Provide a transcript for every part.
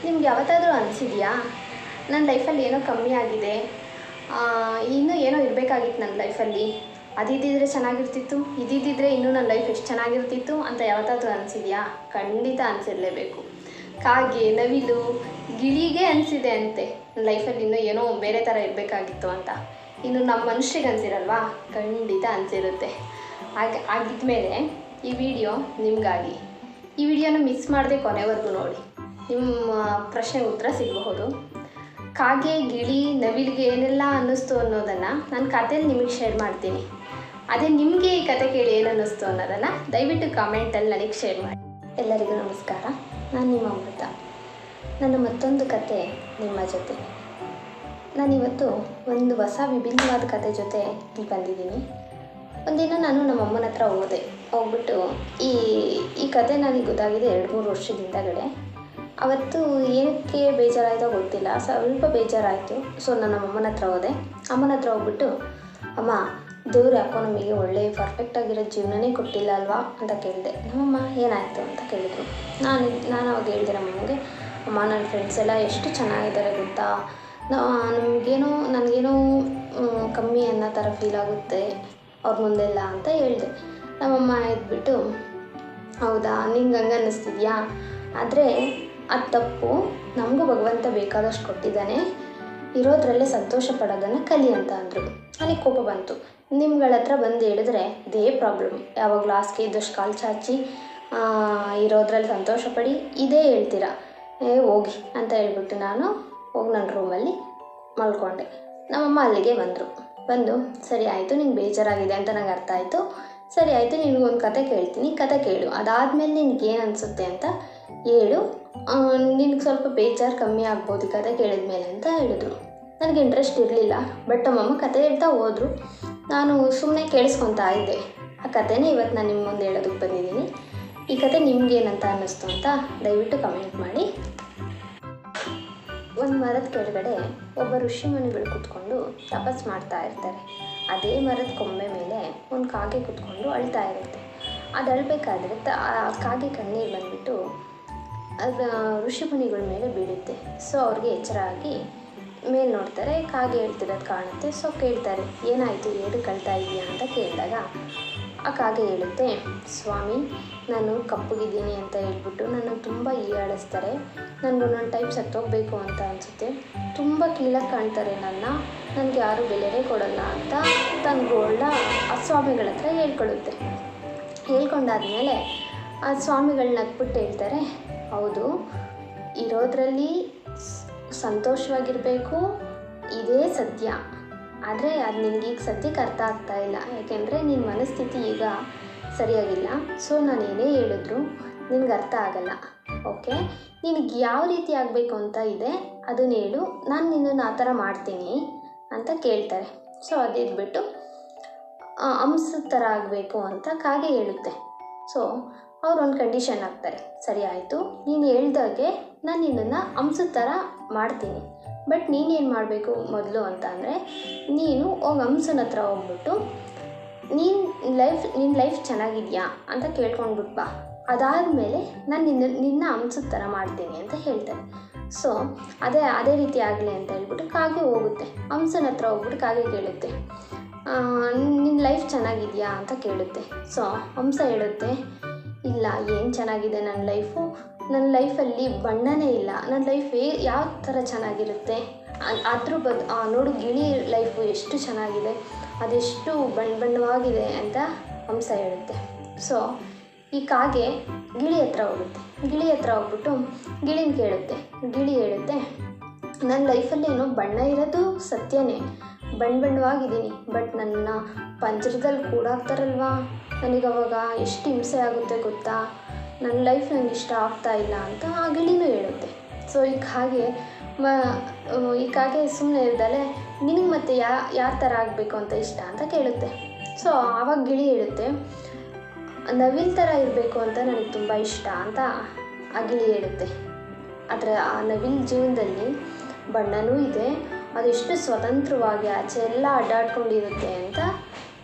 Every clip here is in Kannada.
ನಿಮ್ಗೆ ಯಾವತ್ತಾದರೂ ಅನಿಸಿದೆಯಾ ನನ್ನ ಲೈಫಲ್ಲಿ ಏನೋ ಕಮ್ಮಿ ಆಗಿದೆ, ಇನ್ನೂ ಏನೋ ಇರಬೇಕಾಗಿತ್ತು ನನ್ನ ಲೈಫಲ್ಲಿ, ಅದಿದ್ದಿದ್ರೆ ಚೆನ್ನಾಗಿರ್ತಿತ್ತು, ಇದಿದ್ದಿದ್ರೆ ಇನ್ನೂ ನನ್ನ ಲೈಫ್ ಎಷ್ಟು ಚೆನ್ನಾಗಿರ್ತಿತ್ತು ಅಂತ ಯಾವತ್ತಾದರೂ ಅನಿಸಿದೆಯಾ? ಖಂಡಿತ ಅನಿಸಿರಲೇಬೇಕು. ಕಾಗೆ, ನವಿಲು, ಗಿಳಿಗೆ ಅನಿಸಿದೆ ಅಂತೆ ನನ್ನ ಲೈಫಲ್ಲಿ ಇನ್ನೂ ಏನೋ ಬೇರೆ ಥರ ಇರಬೇಕಾಗಿತ್ತು ಅಂತ. ಇನ್ನು ನಮ್ಮ ಮನುಷ್ಯರಿಗೆ ಅನಿಸಿರಲ್ವಾ? ಖಂಡಿತ ಅನಿಸಿರುತ್ತೆ. ಆಗಿದ್ಮೇಲೆ ಈ ವಿಡಿಯೋ ನಿಮಗಾಗಿ. ಈ ವಿಡಿಯೋನ ಮಿಸ್ ಮಾಡದೆ ಕೊನೆವರೆಗೂ ನೋಡಿ, ನಿಮ್ಮ ಪ್ರಶ್ನೆಗೆ ಉತ್ತರ ಸಿಗಬಹುದು. ಕಾಗೆ, ಗಿಳಿ, ನವಿಲಿಗೆ ಏನೆಲ್ಲ ಅನ್ನಿಸ್ತು ಅನ್ನೋದನ್ನು ನಾನು ಕಥೆಯಲ್ಲಿ ನಿಮಗೆ ಶೇರ್ ಮಾಡ್ತೀನಿ. ಅದೇ ನಿಮಗೆ ಈ ಕತೆ ಕೇಳಿ ಏನು ಅನ್ನಿಸ್ತು ಅನ್ನೋದನ್ನು ದಯವಿಟ್ಟು ಕಾಮೆಂಟಲ್ಲಿ ನನಗೆ ಶೇರ್ ಮಾಡಿ. ಎಲ್ಲರಿಗೂ ನಮಸ್ಕಾರ, ನಾನು ನಿಮ್ಮ ಅಮೃತ. ನನ್ನ ಮತ್ತೊಂದು ಕತೆ ನಿಮ್ಮ ಜೊತೆ. ನಾನಿವತ್ತು ಒಂದು ಹೊಸ ವಿಭಿನ್ನವಾದ ಕತೆ ಜೊತೆ ಇಲ್ಲಿ ಬಂದಿದ್ದೀನಿ. ಒಂದಿನ ನಾನು ನಮ್ಮ ಅಮ್ಮನ ಹತ್ರ ಹೋಗ್ಬಿಟ್ಟು ಈ ಕತೆ ನನಗೆ ಗೊತ್ತಾಗಿದೆ 2-3 ವರ್ಷದಿಂದಗಡೆ. ಅವತ್ತು ಏನಕ್ಕೆ ಬೇಜಾರಾಯಿತೋ ಗೊತ್ತಿಲ್ಲ, ಸ್ವಲ್ಪ ಬೇಜಾರಾಯಿತು. ಸೊ ನಾನು ನಮ್ಮಮ್ಮನ ಹತ್ರ ಹೋದೆ. ಅಮ್ಮನ ಹತ್ರ ಹೋಗ್ಬಿಟ್ಟು, ಅಮ್ಮ, ದೇವ್ರು ಯಾಕೋ ನಮಗೆ ಒಳ್ಳೆ ಪರ್ಫೆಕ್ಟಾಗಿರೋ ಜೀವನನೇ ಕೊಟ್ಟಿಲ್ಲ ಅಲ್ವಾ ಅಂತ ಕೇಳಿದೆ. ನಮ್ಮಮ್ಮ ಏನಾಯಿತು ಅಂತ ಕೇಳಿದ್ರು. ನಾನು ಅವಾಗ ಹೇಳಿದೆ ನಮ್ಮಮ್ಮಗೆ, ಅಮ್ಮ, ನನ್ನ ಫ್ರೆಂಡ್ಸ್ ಎಲ್ಲ ಎಷ್ಟು ಚೆನ್ನಾಗಿದ್ದಾರೆ ಗೊತ್ತಾ, ನನಗೇನೋ ಕಮ್ಮಿ ಅನ್ನೋ ಥರ ಫೀಲ್ ಆಗುತ್ತೆ ಅವ್ರ ಮುಂದೆಲ್ಲ ಅಂತ ಹೇಳಿದೆ. ನಮ್ಮಮ್ಮ ಎದ್ಬಿಟ್ಟು, ಹೌದಾ, ನಿಂಗೆ ಹಂಗೆ ಅನ್ನಿಸ್ತಿದ್ಯಾ? ಆದರೆ ಅದು ತಪ್ಪು, ನಮಗೂ ಭಗವಂತ ಬೇಕಾದಷ್ಟು ಕೊಟ್ಟಿದ್ದಾನೆ, ಇರೋದ್ರಲ್ಲೇ ಸಂತೋಷ ಪಡೋದನ್ನು ಕಲಿ ಅಂತ ಅಂದರು. ನನಗೆ ಕೋಪ ಬಂತು. ನಿಮ್ಗಳ ಹತ್ರ ಬಂದು ಹೇಳಿದ್ರೆ ಇದೇ ಪ್ರಾಬ್ಲಮ್, ಯಾವಾಗಲೂ ಹಾಸಿಗೆ ಇದ್ದಷ್ಟು ಕಾಲು ಚಾಚಿ ಇರೋದ್ರಲ್ಲಿ ಸಂತೋಷ ಪಡಿ ಇದೇ ಹೇಳ್ತೀರಾ, ಹೋಗಿ ಅಂತ ಹೇಳ್ಬಿಟ್ಟು ನಾನು ಹೋಗಿ ನನ್ನ ರೂಮಲ್ಲಿ ಮಲ್ಕೊಂಡೆ. ನಮ್ಮಮ್ಮ ಅಲ್ಲಿಗೆ ಬಂದು ಸರಿ ಆಯಿತು, ನಿಂಗೆ ಬೇಜಾರಾಗಿದೆ ಅಂತ ನಂಗೆ ಅರ್ಥ ಆಯಿತು, ಸರಿ ಆಯಿತು, ನಿನಗೊಂದು ಕತೆ ಕೇಳ್ತೀನಿ, ಕತೆ ಕೇಳು, ಅದಾದಮೇಲೆ ನಿನಗೇನು ಅನಿಸುತ್ತೆ ಅಂತ ಹೇಳು, ನಿನಗೆ ಸ್ವಲ್ಪ ಬೇಜಾರು ಕಮ್ಮಿ ಆಗ್ಬೋದು ಕತೆ ಕೇಳಿದ್ಮೇಲೆ ಅಂತ ಹೇಳಿದ್ರು. ನನಗೆ ಇಂಟ್ರೆಸ್ಟ್ ಇರಲಿಲ್ಲ, ಬಟ್ ನಮ್ಮಮ್ಮ ಕತೆ ಹೇಳ್ತಾ ಹೋದರು. ನಾನು ಸುಮ್ಮನೆ ಕೇಳಿಸ್ಕೊತಾ ಇದ್ದೆ. ಆ ಕತೆನೇ ಇವತ್ತು ನಾನು ನಿಮ್ಮ ಮುಂದೆ ಹೇಳೋದಕ್ಕೆ ಬಂದಿದ್ದೀನಿ. ಈ ಕತೆ ನಿಮ್ಗೇನಂತ ಅನ್ನಿಸ್ತು ಅಂತ ದಯವಿಟ್ಟು ಕಮೆಂಟ್ ಮಾಡಿ. ಒಂದು ಮರದ ಕೆಳಗಡೆ ಒಬ್ಬ ಋಷಿಮುನಿಗಳು ಕೂತ್ಕೊಂಡು ತಪಸ್ ಮಾಡ್ತಾ ಇರ್ತಾರೆ. ಅದೇ ಮರದ ಕೊಂಬೆ ಮೇಲೆ ಒಂದು ಕಾಗೆ ಕೂತ್ಕೊಂಡು ಅಳ್ತಾ ಇರುತ್ತೆ. ಅದು ಅಳಬೇಕಾದ್ರೆ ಆ ಕಾಗೆ ಕಣ್ಣೀರು ಬಂದುಬಿಟ್ಟು ಅದು ಋಷಿಮುನಿಗಳ ಮೇಲೆ ಬೀಳುತ್ತೆ. ಸೊ ಅವ್ರಿಗೆ ಎಚ್ಚರ ಆಗಿ ಮೇಲೆ ನೋಡ್ತಾರೆ, ಕಾಗೆ ಹೇಳ್ತಿರೋದು ಕಾಣುತ್ತೆ. ಸೊ ಕೇಳ್ತಾರೆ, ಏನಾಯಿತು, ಏನಕ್ಕೆ ಅಳ್ತಾ ಇದೆಯಾ ಅಂತ ಕೇಳಿದಾಗ ಆ ಕಾಗೆ ಹೇಳುತ್ತೆ, ಸ್ವಾಮಿ, ನಾನು ಕಪ್ಪಗಿದ್ದೀನಿ ಅಂತ ಹೇಳ್ಬಿಟ್ಟು ನನ್ನ ತುಂಬ ಹೀಯಾಳಿಸ್ತಾರೆ, ನನಗೊಂದೊಂದು ಟೈಮ್ ಸತ್ತೋಗಬೇಕು ಅಂತ ಅನಿಸುತ್ತೆ, ತುಂಬ ಕೀಳಾಗಿ ಕಾಣ್ತಾರೆ ನನಗೆ ಯಾರೂ ಬೆಲೆನೇ ಕೊಡೋಲ್ಲ ಅಂತ ತನ್ನ ಗೋಳ್ನ ಆ ಸ್ವಾಮಿಗಳ ಹತ್ರ ಹೇಳ್ಕೊಂಡಾದ್ಮೇಲೆ ಆ ಸ್ವಾಮಿಗಳನ್ನ ನಕ್ಬಿಟ್ಟು ಹೇಳ್ತಾರೆ, ಹೌದು, ಇರೋದ್ರಲ್ಲಿ ಸಂತೋಷವಾಗಿರಬೇಕು, ಇದೇ ಸತ್ಯ, ಆದರೆ ಅದು ನಿನಗೆ ಈಗ ಸದ್ಯಕ್ಕೆ ಅರ್ಥ ಆಗ್ತಾ ಇಲ್ಲ, ಯಾಕೆಂದರೆ ನಿನ್ನ ಮನಸ್ಥಿತಿ ಈಗ ಸರಿಯಾಗಿಲ್ಲ. ಸೊ ನಾನು ಏನೇ ಹೇಳಿದ್ರು ನಿನಗೆ ಅರ್ಥ ಆಗಲ್ಲ. ಓಕೆ, ನಿನಗೆ ಯಾವ ರೀತಿ ಆಗಬೇಕು ಅಂತ ಇದೆ ಅದನ್ನ ಹೇಳು, ನಾನು ನಿನ್ನನ್ನು ಆ ಥರ ಮಾಡ್ತೀನಿ ಅಂತ ಕೇಳ್ತಾರೆ. ಸೊ ಅದಿದ್ಬಿಟ್ಟು ಹಂಸದ ಥರ ಆಗಬೇಕು ಅಂತ ಕಾಗೆ ಹೇಳುತ್ತೆ. ಸೊ ಅವ್ರು ಒಂದು ಕಂಡೀಷನ್ ಹಾಕ್ತಾರೆ, ಸರಿ ಆಯಿತು, ನೀನು ಹೇಳ್ದಾಗೆ ನಾನು ನಿನ್ನನ್ನು ಹಂಸದ ಥರ ಮಾಡ್ತೀನಿ, ಬಟ್ ನೀನೇನು ಮಾಡಬೇಕು ಮೊದಲು ಅಂತ ಅಂದರೆ, ನೀನು ಹೋಗಿ ಹಂಸನ ಹತ್ರ ಹೋಗ್ಬಿಟ್ಟು ನಿನ್ನ ಲೈಫ್ ಚೆನ್ನಾಗಿದೆಯಾ ಅಂತ ಕೇಳ್ಕೊಂಡ್ಬಿಟ್ಟು ಬಾ, ಅದಾದಮೇಲೆ ನಾನು ನಿನ್ನ ಹಂಸದ ಥರ ಮಾಡ್ತೀನಿ ಅಂತ ಹೇಳ್ತಾರೆ. ಸೊ ಅದೇ ರೀತಿ ಆಗಲಿ ಅಂತ ಹೇಳ್ಬಿಟ್ಟು ಕಾಗೆ ಹೋಗುತ್ತೆ. ಹಂಸನ ಹತ್ರ ಹೋಗ್ಬಿಟ್ಟು ಕಾಗೆ ಕೇಳುತ್ತೆ, ನಿನ್ನ ಲೈಫ್ ಚೆನ್ನಾಗಿದೆಯಾ ಅಂತ ಕೇಳುತ್ತೆ. ಸೊ ಹಂಸ ಹೇಳುತ್ತೆ, ಇಲ್ಲ, ಏನು ಚೆನ್ನಾಗಿದೆ ನನ್ನ ಲೈಫಲ್ಲಿ ಬಣ್ಣನೇ ಇಲ್ಲ, ನನ್ನ ಲೈಫ್ ಯಾವ ಥರ ಚೆನ್ನಾಗಿರುತ್ತೆ, ಅದ್ರ ನೋಡು ಗಿಳಿ ಲೈಫು ಎಷ್ಟು ಚೆನ್ನಾಗಿದೆ, ಅದೆಷ್ಟು ಬಣ್ಣವಾಗಿದೆ ಅಂತ ಹಂಸ ಹೇಳುತ್ತೆ. ಸೊ ಈ ಕಾಗೆ ಗಿಳಿ ಹತ್ರ ಹೋಗ್ಬಿಟ್ಟು ಗಿಳಿನ ಕೇಳುತ್ತೆ. ಗಿಳಿ ಹೇಳುತ್ತೆ, ನನ್ನ ಲೈಫಲ್ಲಿ ಏನೋ ಬಣ್ಣ ಇರೋದು ಸತ್ಯನೇ, ಬಣ್ಣವಾಗಿದ್ದೀನಿ, ಬಟ್ ನನ್ನ ಪಂಜರದಲ್ಲಿ ಕೂಡಾಕ್ತಾರಲ್ವಾ, ನನಗವಾಗ ಎಷ್ಟು ಹಿಂಸೆ ಆಗುತ್ತೆ ಗೊತ್ತಾ, ನನ್ನ ಲೈಫ್ ನನಗೆ ಇಷ್ಟ ಆಗ್ತಾ ಇಲ್ಲ ಅಂತ ಆ ಗಿಳಿನೂ ಹೇಳುತ್ತೆ. ಸೊ ಈ ಕಾಗೆ ಸುಮ್ಮನೆ ಇರ್ದಲೆ ನಿನಗೆ ಮತ್ತೆ ಯಾವ ಥರ ಆಗಬೇಕು ಅಂತ ಇಷ್ಟ ಅಂತ ಕೇಳುತ್ತೆ. ಸೊ ಆವಾಗ ಗಿಳಿ ಹೇಳುತ್ತೆ, ನವಿಲ್ ಥರ ಇರಬೇಕು ಅಂತ ನನಗೆ ತುಂಬ ಇಷ್ಟ ಅಂತ ಆ ಗಿಳಿ ಹೇಳುತ್ತೆ. ಆದರೆ ಆ ನವಿಲ್ ಜೀವನದಲ್ಲಿ ಬಣ್ಣನೂ ಇದೆ, ಅದೆಷ್ಟು ಸ್ವತಂತ್ರವಾಗಿ ಆಚೆ ಎಲ್ಲ ಅಡ್ಡಾಡ್ಕೊಂಡಿರುತ್ತೆ ಅಂತ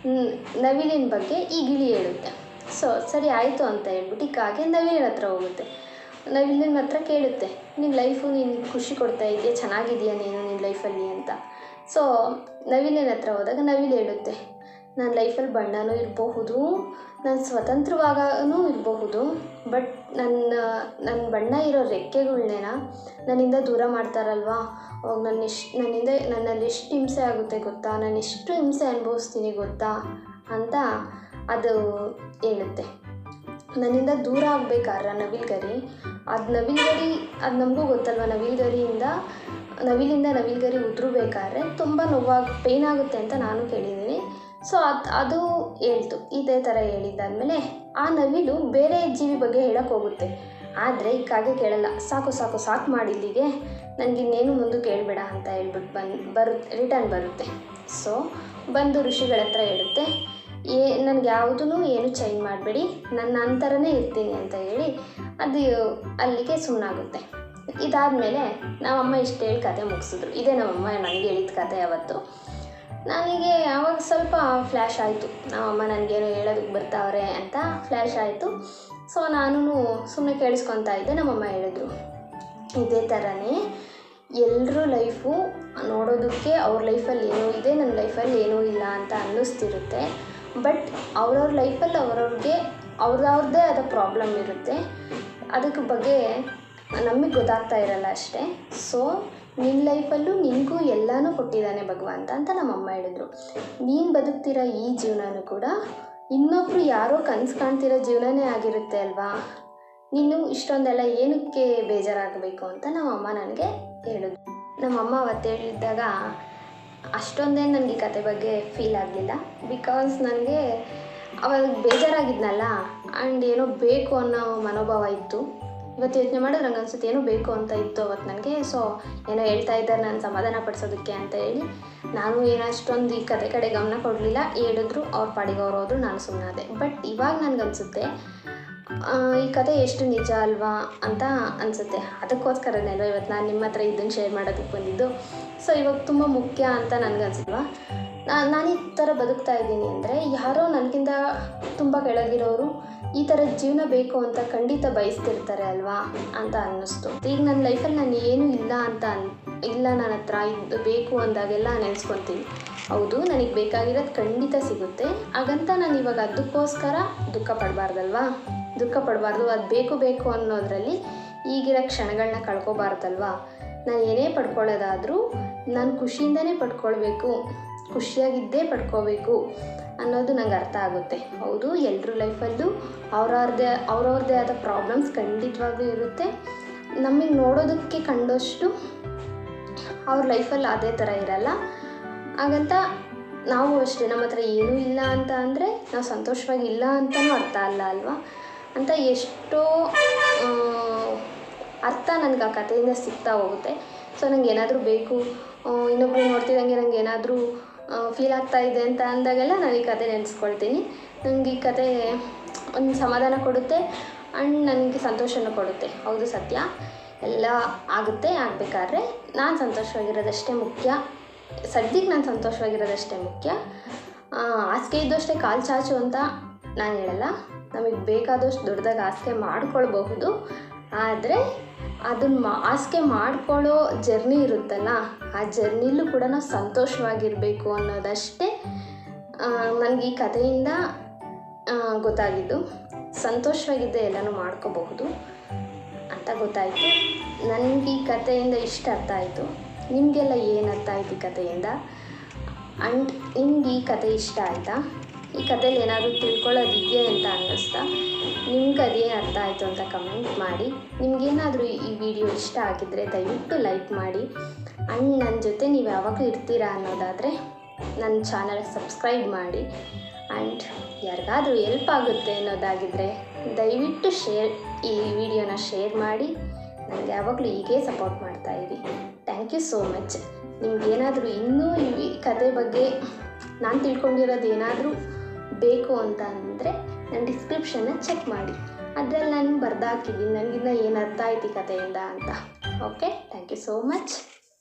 ನವಿಲಿನ ಬಗ್ಗೆ ಈ ಗಿಳಿ ಹೇಳುತ್ತೆ. ಸೊ ಸರಿ ಆಯಿತು ಅಂತ ಹೇಳ್ಬಿಟ್ಟು ಈ ಕಾಗೆ ನವಿಲಿನ ಹತ್ರ ಹೋಗುತ್ತೆ. ನವಿಲಿನ ಹತ್ರ ಕೇಳುತ್ತೆ, ನಿನ್ನ ಲೈಫು ನೀನು ಖುಷಿ ಕೊಡ್ತಾ ಇದೆಯಾ, ಚೆನ್ನಾಗಿದೆಯಾ ನೀನು ನಿನ್ನ ಲೈಫಲ್ಲಿ ಅಂತ. ಸೊ ನವಿಲಿನ ಹತ್ರ ಹೋದಾಗ ನವಿಲು ಹೇಳುತ್ತೆ, ನನ್ನ ಲೈಫಲ್ಲಿ ಬಣ್ಣನೂ ಇರಬಹುದು, ನಾನು ಸ್ವತಂತ್ರವಾಗೂ ಇರಬಹುದು, ಬಟ್ ನನ್ನ ಬಣ್ಣ ಇರೋ ರೆಕ್ಕೆಗಳ್ನೇನ ನನ್ನಿಂದ ದೂರ ಮಾಡ್ತಾರಲ್ವ, ಅವಾಗ ನನ್ನಲ್ಲಿ ಎಷ್ಟು ಹಿಂಸೆ ಆಗುತ್ತೆ ಗೊತ್ತಾ, ನಾನು ಎಷ್ಟು ಹಿಂಸೆ ಅನುಭವಿಸ್ತೀನಿ ಗೊತ್ತಾ ಅಂತ ಅದು ಹೇಳುತ್ತೆ. ನನ್ನಿಂದ ದೂರ ಆಗಬೇಕಾದ್ರೆ ನವಿಲ್ಗರಿ, ಅದು ನಮಗೂ ಗೊತ್ತಲ್ವ, ನವಿಲಿಂದ ನವಿಲ್ಗರಿ ಉದುರಬೇಕಾದ್ರೆ ತುಂಬ ಪೇಯ್ನ್ ಆಗುತ್ತೆ ಅಂತ ನಾನು ಕೇಳಿದ್ದೀನಿ. ಸೊ ಅದು ಹೇಳ್ತು. ಇದೇ ಥರ ಹೇಳಿದ್ದಾದಮೇಲೆ ಆ ನವಿಲು ಬೇರೆ ಜೀವಿ ಬಗ್ಗೆ ಹೇಳಕ್ಕೆ ಹೋಗುತ್ತೆ. ಆದರೆ ಈ ಕಾಗೆ ಕೇಳಲ್ಲ, ಸಾಕು ಮಾಡಿಲ್ಲಿಗೆ, ನನಗಿನ್ನೇನು ಮುಂದಕ್ಕೆ ಹೇಳ್ಬೇಡ ಅಂತ ಹೇಳ್ಬಿಟ್ಟು ರಿಟರ್ನ್ ಬರುತ್ತೆ. ಸೊ ಬಂದು ಋಷಿಗಳ ಹತ್ರ ಹೇಳುತ್ತೆ, ನನಗೆ ಯಾವುದೂ ಏನು ಚೇಂಜ್ ಮಾಡಬೇಡಿ, ನನ್ನ ಅಂತರನೇ ಇರ್ತೀನಿ ಅಂತ ಹೇಳಿ ಅದು ಅಲ್ಲಿಗೆ ಸುಮ್ಮನಾಗುತ್ತೆ. ಇದಾದಮೇಲೆ ನಮ್ಮಮ್ಮ ಇಷ್ಟು ಹೇಳಿ ಕತೆ ಮುಗಿಸಿದ್ರು. ಇದೇ ನಮ್ಮಮ್ಮ ನನಗೆ ಹೇಳಿದ ಕತೆ ಅವತ್ತು. ನನಗೆ ಆವಾಗ ಸ್ವಲ್ಪ ಫ್ಲ್ಯಾಶ್ ಆಯಿತು, ನಮ್ಮಮ್ಮ ನನಗೇನೋ ಹೇಳೋದಕ್ಕೆ ಬರ್ತಾವ್ರೆ ಅಂತ ಫ್ಲ್ಯಾಶ್ ಆಯಿತು. ಸೊ ನಾನು ಸುಮ್ಮನೆ ಕೇಳಿಸ್ಕೊತಾ ಇದ್ದೆ. ನಮ್ಮಮ್ಮ ಹೇಳಿದ್ರು, ಇದೇ ಥರನೇ ಎಲ್ಲರೂ ಲೈಫು ನೋಡೋದಕ್ಕೆ ಅವ್ರ ಲೈಫಲ್ಲಿ ಏನೋ ಇದೆ, ನನ್ನ ಲೈಫಲ್ಲಿ ಏನೂ ಇಲ್ಲ ಅಂತ ಅನ್ನಿಸ್ತಿರುತ್ತೆ. ಬಟ್ ಅವ್ರವ್ರ ಲೈಫಲ್ಲಿ ಅವ್ರದ್ದೇ ಆದ ಪ್ರಾಬ್ಲಮ್ ಇರುತ್ತೆ, ಅದಕ್ಕೆ ಬಗ್ಗೆ ನಮಗೆ ಗೊತ್ತಾಗ್ತಾ ಇರಲ್ಲ ಅಷ್ಟೇ. ಸೊ ನಿನ್ನ ಲೈಫಲ್ಲೂ ನಿನಗೂ ಎಲ್ಲನೂ ಕೊಟ್ಟಿದ್ದಾನೆ ಭಗವಂತ ಅಂತ ನಮ್ಮಮ್ಮ ಹೇಳಿದ್ರು. ನೀನು ಬದುಕ್ತಿರೋ ಈ ಜೀವನನೂ ಕೂಡ ಇನ್ನೊಬ್ಬರು ಯಾರೋ ಕನಸು ಕಾಣ್ತಿರೋ ಜೀವನನೇ ಆಗಿರುತ್ತೆ ಅಲ್ವಾ, ನೀನು ಇಷ್ಟೊಂದೆಲ್ಲ ಏನಕ್ಕೆ ಬೇಜಾರಾಗಬೇಕು ಅಂತ ನಮ್ಮಮ್ಮ ನನಗೆ ಹೇಳಿದ್ರು. ನಮ್ಮಮ್ಮ ಅವತ್ತು ಹೇಳಿದ್ದಾಗ ಅಷ್ಟೊಂದೇನು ನನಗೆ ಈ ಕತೆ ಬಗ್ಗೆ ಫೀಲ್ ಆಗಲಿಲ್ಲ. ಬಿಕಾಸ್ ನನಗೆ ಅವಾಗ ಬೇಜಾರಾಗಿದ್ನಲ್ಲ, ಆ್ಯಂಡ್ ಏನೋ ಬೇಕು ಅನ್ನೋ ಮನೋಭಾವ ಇತ್ತು. ಇವತ್ತು ಯೋಚನೆ ಮಾಡಿದ್ರೆ ನಂಗೆ ಅನ್ಸುತ್ತೆ ಏನೋ ಬೇಕು ಅಂತ ಇತ್ತು ಅವತ್ತು ನನಗೆ. ಸೊ ಏನೋ ಹೇಳ್ತಾ ಇದ್ದಾರೆ ನಾನು ಸಮಾಧಾನ ಪಡಿಸೋದಕ್ಕೆ ಅಂತ ಹೇಳಿ ನಾನು ಏನೋ ಅಷ್ಟೊಂದು ಈ ಕತೆ ಕಡೆ ಗಮನ ಕೊಡಲಿಲ್ಲ. ಹೇಳಿದ್ರು ಅವ್ರ ಪಾಡಿಗೆ ಅವ್ರು ಹೋದ್ರು, ನಾನು ಸುಮ್ಮನಾದೆ. ಬಟ್ ಇವಾಗ ನನಗನ್ಸುತ್ತೆ ಈ ಕತೆ ಎಷ್ಟು ನಿಜ ಅಲ್ವಾ ಅಂತ ಅನಿಸುತ್ತೆ. ಅದಕ್ಕೋಸ್ಕರನೇನೋ ಇವತ್ತು ನಾನು ನಿಮ್ಮ ಹತ್ರ ಇದನ್ನು ಶೇರ್ ಮಾಡೋದಕ್ಕೆ ಬಂದಿದ್ದು. ಸೊ ಇವಾಗ ತುಂಬ ಮುಖ್ಯ ಅಂತ ನನಗನ್ಸಿಲ್ವಾ, ನಾನು ಈ ಥರ ಬದುಕ್ತಾ ಇದ್ದೀನಿ ಅಂದರೆ ಯಾರೋ ನನಗಿಂತ ತುಂಬ ಕೆಳಗಿರೋರು ಈ ಥರ ಜೀವನ ಬೇಕು ಅಂತ ಖಂಡಿತ ಬಯಸ್ತಿರ್ತಾರೆ ಅಲ್ವಾ ಅಂತ ಅನ್ನಿಸ್ತು. ಈಗ ನನ್ನ ಲೈಫಲ್ಲಿ ನಾನು ಏನೂ ಇಲ್ಲ ಇಲ್ಲ ನನ್ನ ಹತ್ರ ಇದು ಬೇಕು ಅಂದಾಗೆಲ್ಲ ನೆನೆಸ್ಕೊತೀನಿ. ಹೌದು, ನನಗೆ ಬೇಕಾಗಿರೋದು ಖಂಡಿತ ಸಿಗುತ್ತೆ, ಹಾಗಂತ ನಾನು ಇವಾಗ ಅದಕ್ಕೋಸ್ಕರ ದುಃಖ ಪಡಬಾರ್ದಲ್ವಾ, ಅದು ಬೇಕು ಅನ್ನೋದರಲ್ಲಿ ಈಗಿರೋ ಕ್ಷಣಗಳನ್ನ ಕಳ್ಕೊಬಾರ್ದಲ್ವಾ. ನಾನು ಏನೇ ಪಡ್ಕೊಳ್ಳೋದಾದರೂ ನಾನು ಖುಷಿಯಿಂದನೇ ಪಡ್ಕೊಳ್ಬೇಕು, ಖುಷಿಯಾಗಿದ್ದೇ ಪಡ್ಕೋಬೇಕು ಅನ್ನೋದು ನಂಗೆ ಅರ್ಥ ಆಗುತ್ತೆ. ಹೌದು, ಎಲ್ಲರ ಲೈಫಲ್ಲೂ ಅವ್ರವ್ರದ್ದೇ ಆದ ಪ್ರಾಬ್ಲಮ್ಸ್ ಖಂಡಿತವಾಗ್ಲೂ ಇರುತ್ತೆ. ನಮಗೆ ನೋಡೋದಕ್ಕೆ ಕಂಡಷ್ಟು ಅವ್ರ ಲೈಫಲ್ಲಿ ಅದೇ ಥರ ಇರಲ್ಲ. ಹಾಗಂತ ನಾವು ಅಷ್ಟೇ ನಮ್ಮ ಹತ್ರ ಏನೂ ಇಲ್ಲ ಅಂತ ಅಂದರೆ ನಾವು ಸಂತೋಷವಾಗಿ ಇಲ್ಲ ಅಂತಲೂ ಅರ್ಥ ಅಲ್ವಾ ಅಂತ ಎಷ್ಟೋ ಅರ್ಥ ನನಗೆ ಆ ಕಥೆಯಿಂದ ಸಿಗ್ತಾ ಹೋಗುತ್ತೆ. ಸೊ ನನಗೆ ಏನಾದರೂ ಬೇಕು, ಇನ್ನೊಬ್ಬರು ನೋಡ್ತಿದ್ದಂಗೆ ನನಗೆ ಏನಾದರೂ ಫೀಲ್ ಆಗ್ತಾ ಇದೆ ಅಂತ ಅಂದಾಗೆಲ್ಲ ನಾನು ಈ ಕತೆ ನೆನೆಸ್ಕೊಳ್ತೀನಿ. ನನಗೆ ಈ ಕತೆ ಒಂದು ಸಮಾಧಾನ ಕೊಡುತ್ತೆ ಆ್ಯಂಡ್ ನನಗೆ ಸಂತೋಷನೂ ಕೊಡುತ್ತೆ. ಹೌದು, ಸತ್ಯ, ಎಲ್ಲ ಆಗಬೇಕಾದ್ರೆ ನಾನು ಸಂತೋಷವಾಗಿರೋದಷ್ಟೇ ಮುಖ್ಯ. ಸದ್ಯಕ್ಕೆ ನಾನು ಸಂತೋಷವಾಗಿರೋದಷ್ಟೇ ಮುಖ್ಯ. ಹಾಸಿಗೆ ಇದ್ದಷ್ಟೇ ಕಾಲು ಚಾಚು ಅಂತ ನಾನು ಹೇಳಲ್ಲ. ನಮಗೆ ಬೇಕಾದಷ್ಟು ದೊಡ್ಡದಾಗಿ ಹಾಸಿಗೆ ಮಾಡ್ಕೊಳ್ಬಹುದು, ಆದರೆ ಅದನ್ನು ಹಾಸಿಗೆ ಮಾಡ್ಕೊಳ್ಳೋ ಜರ್ನಿ ಇರುತ್ತಲ್ಲ, ಆ ಜರ್ನಿಲೂ ಕೂಡ ನಾವು ಸಂತೋಷವಾಗಿರಬೇಕು ಅನ್ನೋದಷ್ಟೇ ನನಗೆ ಈ ಕಥೆಯಿಂದ ಗೊತ್ತಾಗಿದ್ದು. ಸಂತೋಷವಾಗಿದ್ದೆ ಎಲ್ಲನೂ ಮಾಡ್ಕೋಬಹುದು ಅಂತ ಗೊತ್ತಾಯಿತು. ನನಗೆ ಈ ಕಥೆಯಿಂದ ಇಷ್ಟ ಅರ್ಥ ಆಯಿತು. ನಿಮಗೆಲ್ಲ ಏನು ಅರ್ಥ ಆಯ್ತು ಈ ಕಥೆಯಿಂದ? ಆ್ಯಂಡ್ ನಿಮ್ಗೆ ಈ ಕತೆ ಇಷ್ಟ ಆಯಿತಾ? ಈ ಕಥೆಯಲ್ಲಿ ಏನಾದರೂ ತಿಳ್ಕೊಳ್ಳೋದಿದೆಯೇ ಅಂತ ಅನ್ನಿಸ್ತಾ? ನಿಮ್ಗೆ ಅದೇನು ಅರ್ಥ ಆಯಿತು ಅಂತ ಕಮೆಂಟ್ ಮಾಡಿ. ನಿಮಗೇನಾದರೂ ಈ ವಿಡಿಯೋ ಇಷ್ಟ ಆಗಿದ್ದರೆ ದಯವಿಟ್ಟು ಲೈಕ್ ಮಾಡಿ. ಆ್ಯಂಡ್ ನನ್ನ ಜೊತೆ ನೀವು ಯಾವಾಗಲೂ ಇರ್ತೀರಾ ಅನ್ನೋದಾದರೆ ನನ್ನ ಚಾನಲ್ಗೆ ಸಬ್ಸ್ಕ್ರೈಬ್ ಮಾಡಿ. ಆ್ಯಂಡ್ ಯಾರಿಗಾದರೂ ಹೆಲ್ಪ್ ಆಗುತ್ತೆ ಅನ್ನೋದಾಗಿದ್ದರೆ ದಯವಿಟ್ಟು ಈ ವಿಡಿಯೋನ ಶೇರ್ ಮಾಡಿ. ನನಗೆ ಯಾವಾಗಲೂ ಹೀಗೆ ಸಪೋರ್ಟ್ ಮಾಡ್ತಾಯಿರಿ. Thank you so much. ನಿಮಗೇನಾದರೂ ಇನ್ನೂ ಈ ಕತೆ ಬಗ್ಗೆ ನಾನು ತಿಳ್ಕೊಂಡಿರೋದು ಏನಾದರೂ ಬೇಕು ಅಂತ ಅಂದರೆ ನನ್ನ ಡಿಸ್ಕ್ರಿಪ್ಷನ್ನ ಚೆಕ್ ಮಾಡಿ. ಅದರಲ್ಲಿ ನಾನು ಬರ್ದಾಕಿದ್ದೀನಿ ನನಗಿನ್ನ ಏನು ಅರ್ಥ ಆಯ್ತು ಈ ಕಥೆಯಿಂದ ಅಂತ. Okay, thank you so much.